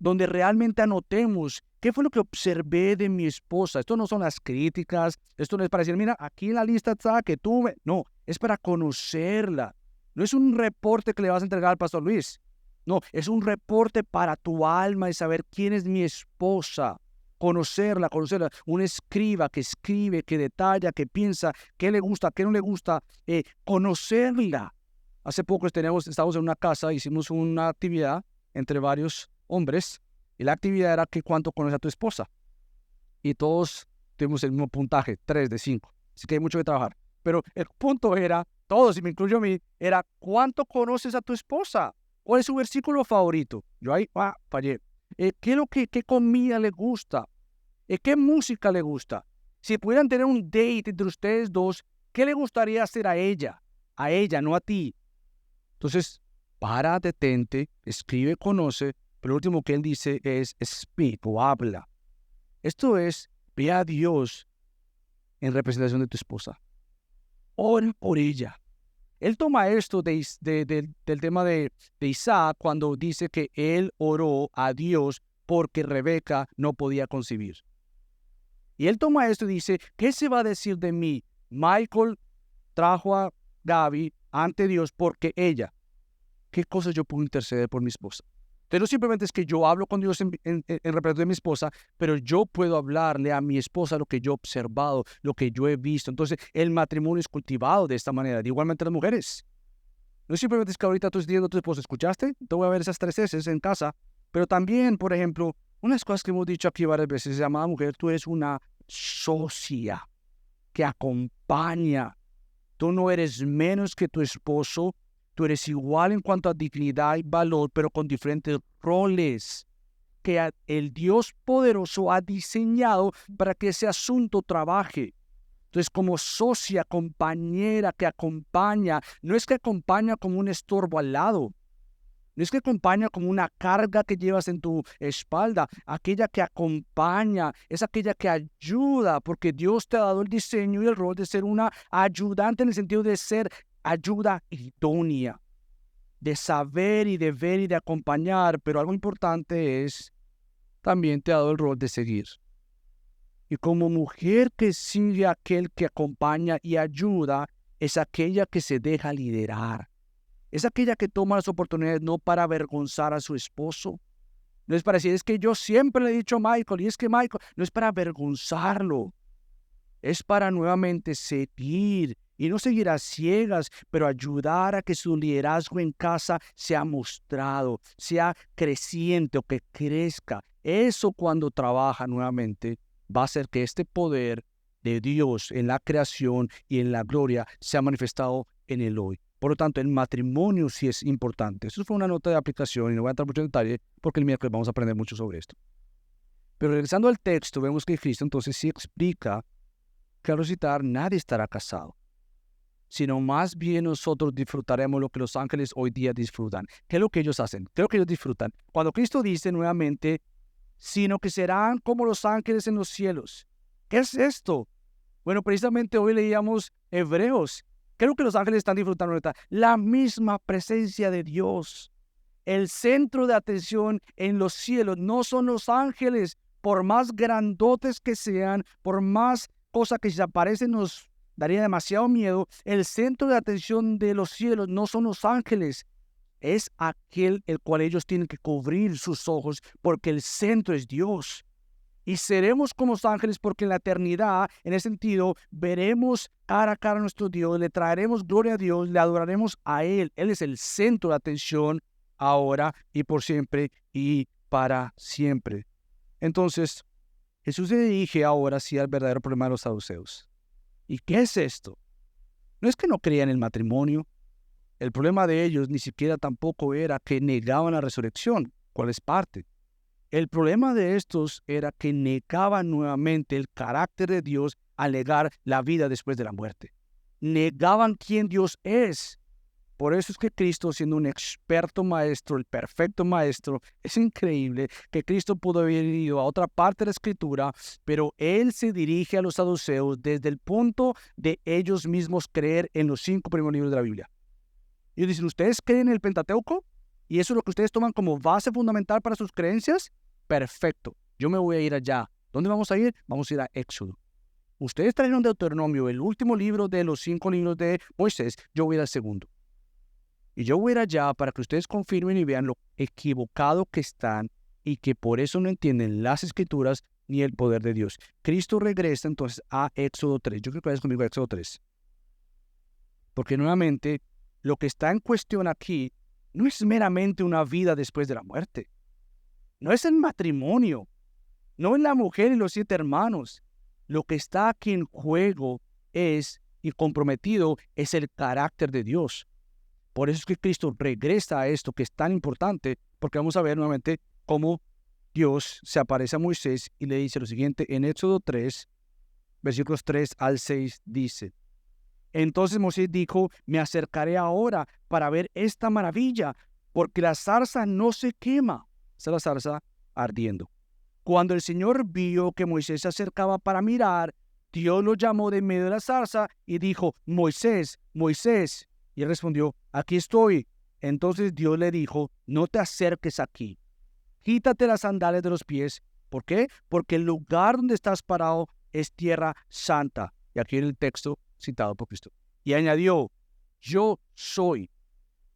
donde realmente anotemos qué fue lo que observé de mi esposa. Esto no son las críticas, esto no es para decir, mira, aquí en la lista está que tuve. No, es para conocerla. No es un reporte que le vas a entregar al pastor Luis. No, es un reporte para tu alma y saber quién es mi esposa. Conocerla. Un escriba que escribe, que detalla, que piensa, qué le gusta, qué no le gusta. Conocerla. Hace poco estábamos en una casa, hicimos una actividad entre varios hombres y la actividad era que cuánto conoces a tu esposa. Y todos tuvimos el mismo puntaje, 3 de 5. Así que hay mucho que trabajar. Pero el punto era, todos, y me incluyo a mí, era ¿cuánto conoces a tu esposa? ¿Cuál es su versículo favorito? Yo ahí, fallé. ¿Qué comida le gusta? ¿Qué música le gusta? Si pudieran tener un date entre ustedes dos, ¿qué le gustaría hacer a ella? A ella, no a ti. Entonces, detente, escribe, conoce, pero lo último que él dice es speak o habla. Esto es, ve a Dios en representación de tu esposa. Ora por ella. Él toma esto del tema de Isaac cuando dice que él oró a Dios porque Rebeca no podía concebir. Y él toma esto y dice, ¿qué se va a decir de mí? Michael trajo a Gaby ante Dios porque ella. ¿Qué cosas yo puedo interceder por mi esposa? Entonces no simplemente es que yo hablo con Dios en representación de mi esposa, pero yo puedo hablarle a mi esposa lo que yo he observado, lo que yo he visto. Entonces el matrimonio es cultivado de esta manera. Igualmente las mujeres. No simplemente es que ahorita tú estás diciendo a tu esposa, ¿escuchaste? Te voy a ver esas 3 veces en casa. Pero también, por ejemplo, unas cosas que hemos dicho aquí varias veces, amada mujer, tú eres una socia que acompaña. Tú no eres menos que tu esposo. Tú eres igual en cuanto a dignidad y valor, pero con diferentes roles que el Dios poderoso ha diseñado para que ese asunto trabaje. Entonces, como socia, compañera que acompaña, no es que acompaña como un estorbo al lado, no es que acompaña como una carga que llevas en tu espalda, aquella que acompaña, es aquella que ayuda, porque Dios te ha dado el diseño y el rol de ser una ayudante en el sentido de ser ayuda idónea, de saber y de ver y de acompañar, pero algo importante es, también te ha dado el rol de seguir. Y como mujer que sigue a aquel que acompaña y ayuda, es aquella que se deja liderar. Es aquella que toma las oportunidades no para avergonzar a su esposo. No es para decir, es que yo siempre le he dicho a Michael, y es que Michael, no es para avergonzarlo. Es para nuevamente seguir, y no seguir a ciegas, pero ayudar a que su liderazgo en casa sea mostrado, sea creciente o que crezca. Eso cuando trabaja nuevamente va a hacer que este poder de Dios en la creación y en la gloria sea manifestado en el hoy. Por lo tanto, el matrimonio sí es importante. Eso fue una nota de aplicación y no voy a entrar mucho en detalle porque el miércoles vamos a aprender mucho sobre esto. Pero regresando al texto, vemos que Cristo entonces sí explica que al resucitar nadie estará casado, sino más bien nosotros disfrutaremos lo que los ángeles hoy día disfrutan. ¿Qué es lo que ellos hacen? ¿Qué es lo que ellos disfrutan? Cuando Cristo dice nuevamente, sino que serán como los ángeles en los cielos. ¿Qué es esto? Bueno, precisamente hoy leíamos Hebreos. ¿Qué es lo que los ángeles están disfrutando ahorita? La misma presencia de Dios. El centro de atención en los cielos no son los ángeles, por más grandotes que sean, por más cosas que si aparecen nos daría demasiado miedo. El centro de atención de los cielos no son los ángeles, es aquel el cual ellos tienen que cubrir sus ojos, porque el centro es Dios. Y seremos como los ángeles porque en la eternidad, en ese sentido, veremos cara a cara a nuestro Dios, le traeremos gloria a Dios, le adoraremos a Él. Él es el centro de atención ahora y por siempre y para siempre. Entonces, Jesús se dirige ahora sí al verdadero problema de los saduceos. ¿Y qué es esto? No es que no creían en el matrimonio. El problema de ellos ni siquiera tampoco era que negaban la resurrección, cuál es parte. El problema de estos era que negaban nuevamente el carácter de Dios al negar la vida después de la muerte. Negaban quién Dios es. Por eso es que Cristo, siendo un experto maestro, el perfecto maestro, es increíble que Cristo pudo haber ido a otra parte de la Escritura, pero Él se dirige a los saduceos desde el punto de ellos mismos creer en los 5 primeros libros de la Biblia. Ellos dicen, ¿ustedes creen en el Pentateuco? ¿Y eso es lo que ustedes toman como base fundamental para sus creencias? Perfecto, yo me voy a ir allá. ¿Dónde vamos a ir? Vamos a ir a Éxodo. Ustedes trajeron Deuteronomio, el último libro de los 5 libros de Moisés, yo voy a ir al segundo. Y yo voy a ir allá para que ustedes confirmen y vean lo equivocado que están y que por eso no entienden las Escrituras ni el poder de Dios. Cristo regresa entonces a Éxodo 3. Yo creo que vayas conmigo a Éxodo 3. Porque nuevamente, lo que está en cuestión aquí no es meramente una vida después de la muerte. No es el matrimonio. No es la mujer y los 7 hermanos. Lo que está aquí en juego es, y comprometido, es el carácter de Dios. Por eso es que Cristo regresa a esto que es tan importante, porque vamos a ver nuevamente cómo Dios se aparece a Moisés y le dice lo siguiente en Éxodo 3, versículos 3 al 6, dice: Entonces Moisés dijo, me acercaré ahora para ver esta maravilla, porque la zarza no se quema. Está la zarza ardiendo. Cuando el Señor vio que Moisés se acercaba para mirar, Dios lo llamó de en medio de la zarza y dijo, Moisés, Moisés. Y él respondió, aquí estoy. Entonces Dios le dijo, no te acerques aquí. Quítate las sandalias de los pies. ¿Por qué? Porque el lugar donde estás parado es tierra santa. Y aquí en el texto citado por Cristo. Y añadió, yo soy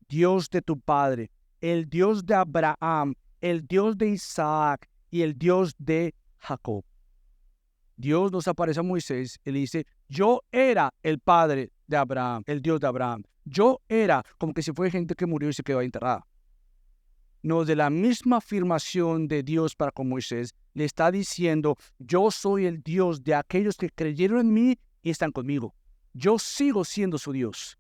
Dios de tu padre, el Dios de Abraham, el Dios de Isaac y el Dios de Jacob. Dios nos aparece a Moisés y le dice, yo era el padre de Abraham, el Dios de Abraham. Yo era, como que si fue gente que murió y se quedó enterrada. No, de la misma afirmación de Dios para con Moisés, le está diciendo, yo soy el Dios de aquellos que creyeron en mí y están conmigo. Yo sigo siendo su Dios.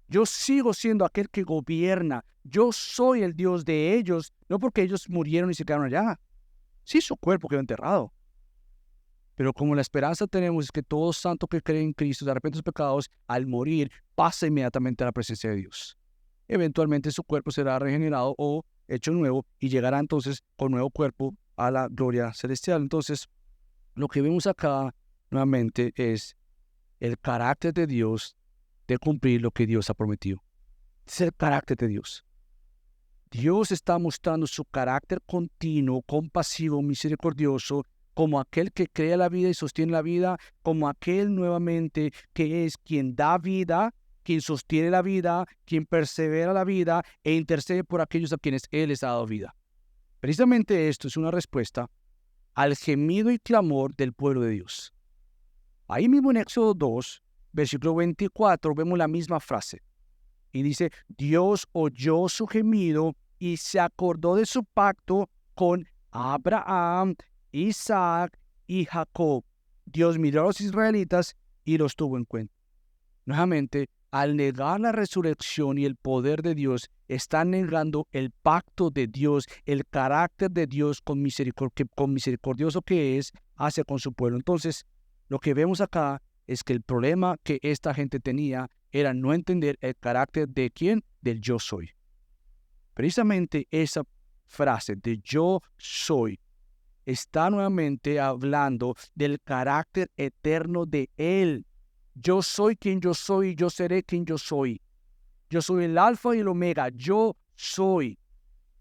Yo sigo siendo aquel que gobierna. Yo soy el Dios de ellos, no porque ellos murieron y se quedaron allá. Sí, su cuerpo quedó enterrado. Pero como la esperanza tenemos es que todo santo que cree en Cristo, de arrepiente de sus pecados, al morir, pasa inmediatamente a la presencia de Dios. Eventualmente su cuerpo será regenerado o hecho nuevo y llegará entonces con nuevo cuerpo a la gloria celestial. Entonces, lo que vemos acá nuevamente es el carácter de Dios de cumplir lo que Dios ha prometido. Es el carácter de Dios. Dios está mostrando su carácter continuo, compasivo, misericordioso, como aquel que crea la vida y sostiene la vida, como aquel nuevamente que es quien da vida, quien sostiene la vida, quien persevera la vida e intercede por aquellos a quienes Él les ha dado vida. Precisamente esto es una respuesta al gemido y clamor del pueblo de Dios. Ahí mismo en Éxodo 2, versículo 24, vemos la misma frase. Y dice, Dios oyó su gemido y se acordó de su pacto con Abraham, Isaac y Jacob. Dios miró a los israelitas y los tuvo en cuenta. Nuevamente, al negar la resurrección y el poder de Dios, están negando el pacto de Dios, el carácter de Dios con misericordioso que es hacia con su pueblo. Entonces, lo que vemos acá es que el problema que esta gente tenía era no entender el carácter de ¿quién? Del yo soy. Precisamente esa frase de yo soy está nuevamente hablando del carácter eterno de Él. Yo soy quien yo soy y yo seré quien yo soy. Yo soy el alfa y el omega. Yo soy.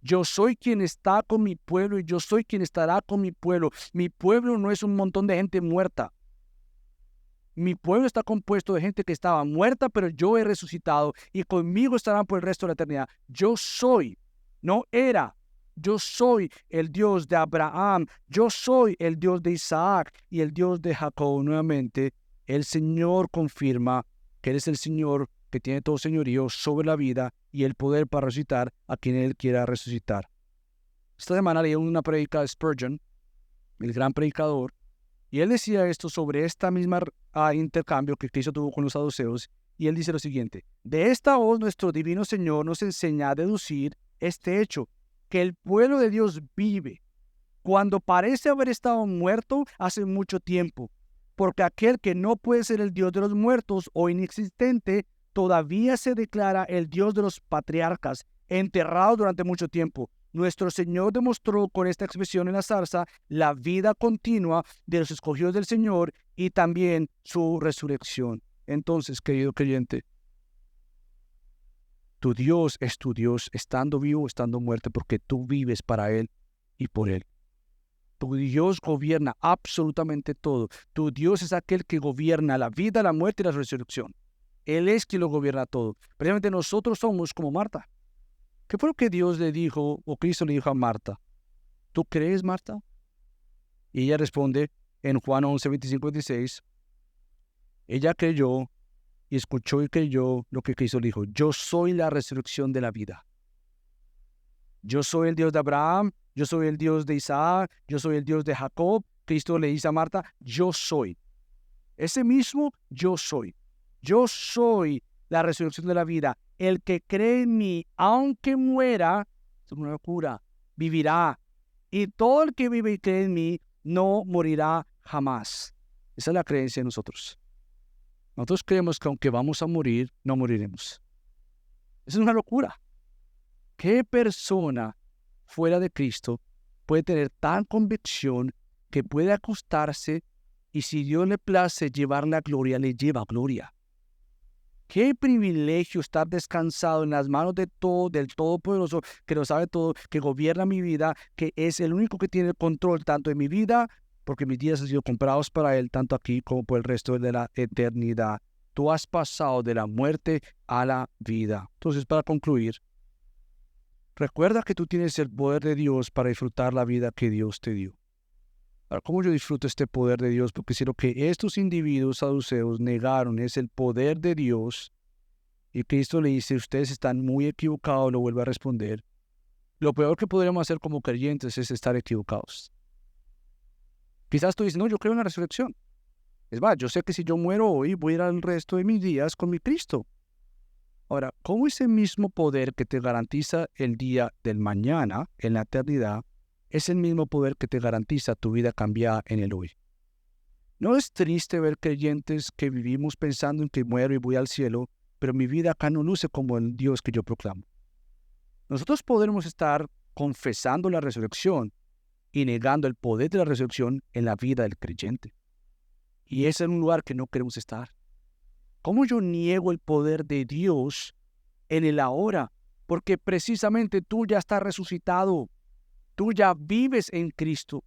Yo soy quien está con mi pueblo y yo soy quien estará con mi pueblo. Mi pueblo no es un montón de gente muerta. Mi pueblo está compuesto de gente que estaba muerta, pero yo he resucitado y conmigo estarán por el resto de la eternidad. Yo soy, no era. Yo soy el Dios de Abraham, yo soy el Dios de Isaac y el Dios de Jacob. Nuevamente, el Señor confirma que Él es el Señor que tiene todo señorío sobre la vida y el poder para resucitar a quien Él quiera resucitar. Esta semana leí una predica de Spurgeon, el gran predicador, y él decía esto sobre esta misma intercambio que Cristo tuvo con los saduceos, y él dice lo siguiente: de esta voz nuestro divino Señor nos enseña a deducir este hecho, que el pueblo de Dios vive cuando parece haber estado muerto hace mucho tiempo, porque aquel que no puede ser el Dios de los muertos o inexistente todavía se declara el Dios de los patriarcas, enterrado durante mucho tiempo. Nuestro Señor demostró con esta expresión en la zarza la vida continua de los escogidos del Señor y también su resurrección. Entonces, querido creyente, tu Dios es tu Dios, estando vivo o estando muerto, porque tú vives para Él y por Él. Tu Dios gobierna absolutamente todo. Tu Dios es aquel que gobierna la vida, la muerte y la resurrección. Él es quien lo gobierna todo. Precisamente nosotros somos como Marta. ¿Qué fue lo que Dios le dijo o Cristo le dijo a Marta? ¿Tú crees, Marta? Y ella responde en Juan 11, 25 y 26. Ella creyó y escuchó y creyó lo que Cristo le dijo. Yo soy la resurrección de la vida. Yo soy el Dios de Abraham, yo soy el Dios de Isaac, yo soy el Dios de Jacob. Cristo le dice a Marta, yo soy. Ese mismo yo soy. Yo soy la resurrección de la vida. El que cree en mí, aunque muera, es una locura, vivirá. Y todo el que vive y cree en mí, no morirá jamás. Esa es la creencia de nosotros. Nosotros creemos que aunque vamos a morir, no moriremos. Esa es una locura. ¿Qué persona fuera de Cristo puede tener tan convicción que puede acostarse y si Dios le place llevar la gloria, le lleva gloria? Qué privilegio estar descansado en las manos de todo, del Todopoderoso, que lo sabe todo, que gobierna mi vida, que es el único que tiene el control tanto de mi vida, porque mis días han sido comprados para Él, tanto aquí como por el resto de la eternidad. Tú has pasado de la muerte a la vida. Entonces, para concluir, recuerda que tú tienes el poder de Dios para disfrutar la vida que Dios te dio. Ahora, ¿cómo yo disfruto este poder de Dios? Porque si lo que estos individuos saduceos negaron es el poder de Dios, y Cristo le dice, ustedes están muy equivocados, lo vuelve a responder, lo peor que podríamos hacer como creyentes es estar equivocados. Quizás tú dices, no, yo creo en la resurrección. Es más, yo sé que si yo muero hoy, voy a ir al resto de mis días con mi Cristo. Ahora, ¿cómo ese mismo poder que te garantiza el día del mañana, en la eternidad, es el mismo poder que te garantiza tu vida cambiada en el hoy? ¿No es triste ver creyentes que vivimos pensando en que muero y voy al cielo, pero mi vida acá no luce como el Dios que yo proclamo? Nosotros podremos estar confesando la resurrección y negando el poder de la resurrección en la vida del creyente. Y es en un lugar que no queremos estar. ¿Cómo yo niego el poder de Dios en el ahora? Porque precisamente tú ya estás resucitado. Tú ya vives en Cristo.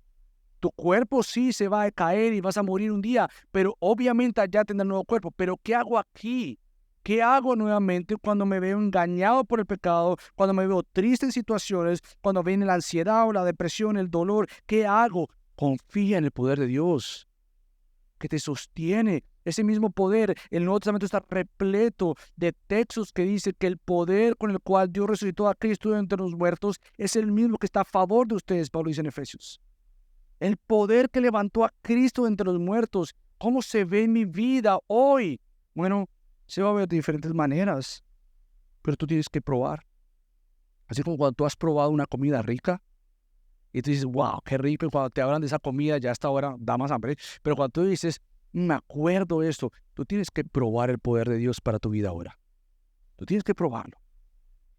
Tu cuerpo sí se va a caer y vas a morir un día, pero obviamente allá tendrás un nuevo cuerpo. Pero ¿qué hago aquí? ¿Qué hago nuevamente cuando me veo engañado por el pecado, cuando me veo triste en situaciones, cuando viene la ansiedad o la depresión, el dolor? ¿Qué hago? Confía en el poder de Dios que te sostiene. Ese mismo poder, el Nuevo Testamento está repleto de textos que dicen que el poder con el cual Dios resucitó a Cristo de entre los muertos es el mismo que está a favor de ustedes, Pablo dice en Efesios. El poder que levantó a Cristo de entre los muertos, ¿cómo se ve en mi vida hoy? Bueno, se va a ver de diferentes maneras, pero tú tienes que probar. Así como cuando tú has probado una comida rica y tú dices, wow, qué rico, y cuando te hablan de esa comida ya hasta ahora da más hambre, pero cuando tú dices, me acuerdo de esto, tú tienes que probar el poder de Dios para tu vida ahora. Tú tienes que probarlo.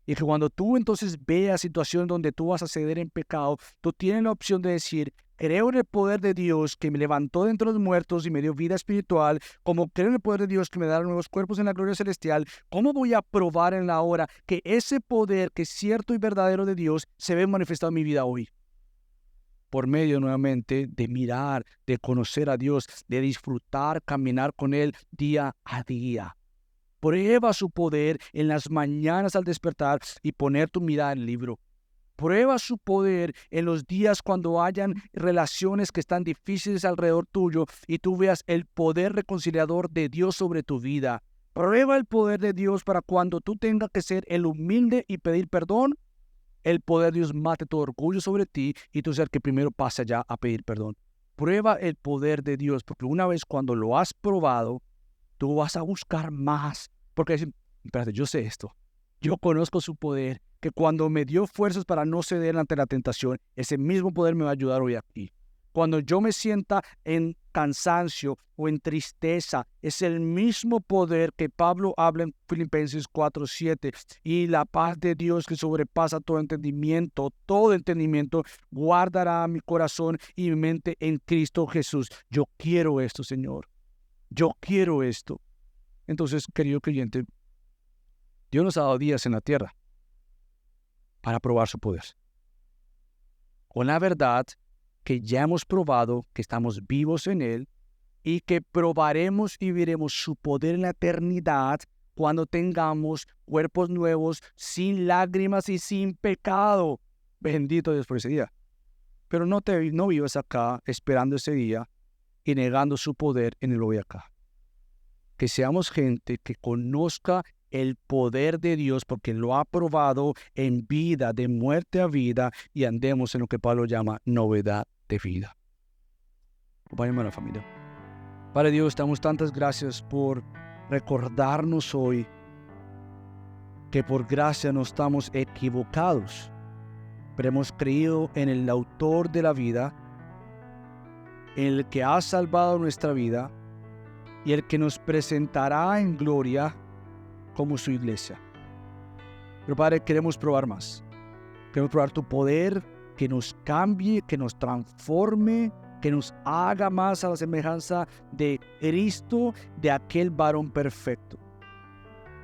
Y que cuando tú entonces veas situaciones donde tú vas a ceder en pecado, tú tienes la opción de decir, creo en el poder de Dios que me levantó de entre los muertos y me dio vida espiritual, como creo en el poder de Dios que me da nuevos cuerpos en la gloria celestial. ¿Cómo voy a probar en la hora que ese poder que es cierto y verdadero de Dios se ve manifestado en mi vida hoy? Por medio nuevamente de mirar, de conocer a Dios, de disfrutar, caminar con Él día a día. Prueba su poder en las mañanas al despertar y poner tu mirada en el libro. Prueba su poder en los días cuando hayan relaciones que están difíciles alrededor tuyo y tú veas el poder reconciliador de Dios sobre tu vida. Prueba el poder de Dios para cuando tú tengas que ser el humilde y pedir perdón, el poder de Dios mate todo orgullo sobre ti y tú seas el que primero pasa ya a pedir perdón. Prueba el poder de Dios, porque una vez cuando lo has probado, tú vas a buscar más. Porque decir, espérate, yo sé esto. Yo conozco su poder, que cuando me dio fuerzas para no ceder ante la tentación, ese mismo poder me va a ayudar hoy aquí. Cuando yo me sienta en cansancio o en tristeza, es el mismo poder que Pablo habla en Filipenses 4:7. Y la paz de Dios que sobrepasa todo entendimiento, guardará mi corazón y mi mente en Cristo Jesús. Yo quiero esto, Señor. Yo quiero esto. Entonces, querido creyente, Dios nos ha dado días en la tierra para probar su poder. Con la verdad que ya hemos probado que estamos vivos en Él y que probaremos y veremos su poder en la eternidad cuando tengamos cuerpos nuevos, sin lágrimas y sin pecado. Bendito Dios por ese día. Pero no vivas acá esperando ese día y negando su poder en el hoy acá. Que seamos gente que conozca el poder de Dios porque lo ha probado en vida, de muerte a vida, y andemos en lo que Pablo llama novedad de vida. Acompáñenme a la familia. Padre Dios, damos tantas gracias por recordarnos hoy que por gracia no estamos equivocados, pero hemos creído en el autor de la vida, en el que ha salvado nuestra vida y el que nos presentará en gloria como su iglesia. Pero Padre, queremos probar más. Queremos probar tu poder, que nos cambie, que nos transforme, que nos haga más a la semejanza de Cristo, de aquel varón perfecto.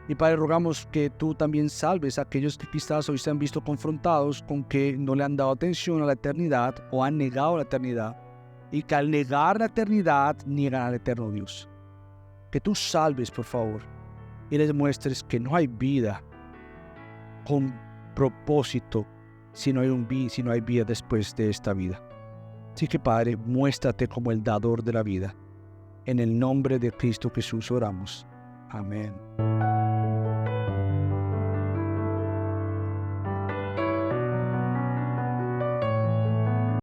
Y Padre, rogamos que tú también salves a aquellos que quizás hoy se han visto confrontados con que no le han dado atención a la eternidad o han negado la eternidad, y que al negar la eternidad niegan al eterno Dios. Que tú salves, por favor, y les muestres que no hay vida con propósito si no hay vida después de esta vida. Así que Padre, muéstrate como el dador de la vida. En el nombre de Cristo Jesús oramos. Amén.